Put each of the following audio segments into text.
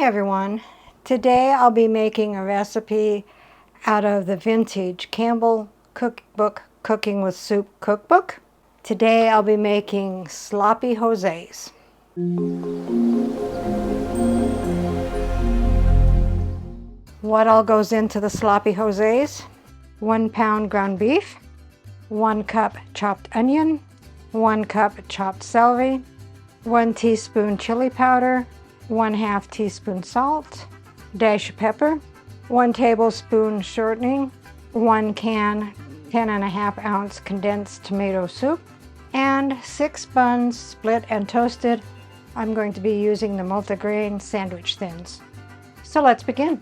everyone. Today I'll be making a recipe out of the vintage Campbell Cookbook Cooking with Soup cookbook. Today I'll be making sloppy Jose's. What all goes into the sloppy Jose's? 1 pound ground beef, 1 cup chopped onion, 1 cup chopped celery, 1 teaspoon chili powder, 1/2 teaspoon salt, dash of pepper, 1 tablespoon shortening, 1 can 10.5 ounce condensed tomato soup, and 6 buns split and toasted. I'm going to be using the multigrain sandwich thins. So let's begin.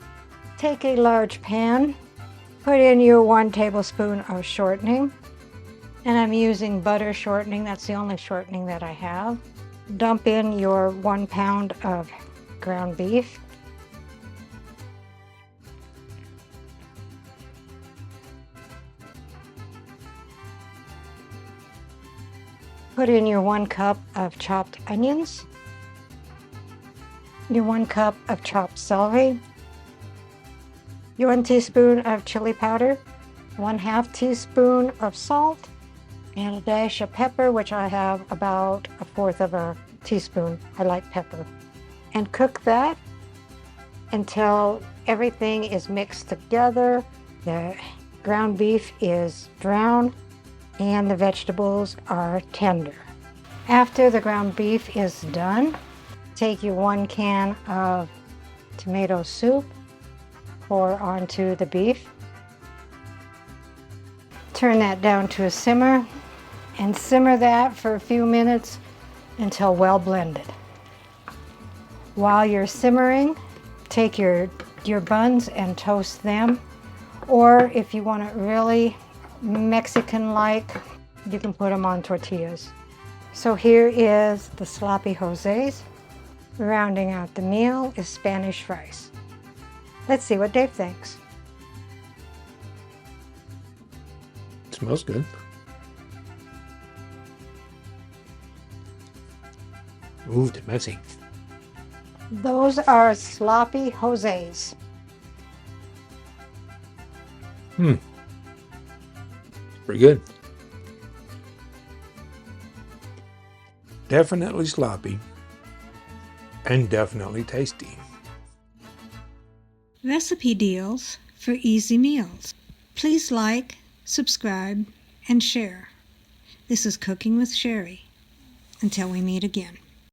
Take a large pan, put in your 1 tablespoon of shortening, and I'm using butter shortening. That's the only shortening that I have. Dump in your 1 pound of ground beef. Put in your 1 cup of chopped onions, your 1 cup of chopped celery, your 1 teaspoon of chili powder, 1/2 teaspoon of salt, and a dash of pepper, which I have about 1/4 of a teaspoon. I like pepper. And cook that until everything is mixed together. The ground beef is brown and the vegetables are tender. After the ground beef is done, take your 1 can of tomato soup, pour onto the beef. Turn that down to a simmer and simmer that for a few minutes until well blended. While you're simmering, take your buns and toast them, or if you want it really Mexican-like, you can put them on tortillas. So here is the sloppy Jose's. Rounding out the meal is Spanish rice. Let's see what Dave thinks. Smells good. Ooh, it's messy. Those are sloppy Jose's. Pretty good. Definitely sloppy and definitely tasty. Recipe deals for easy meals. Please like, subscribe, and share. This is Cooking with Sherry. Until we meet again.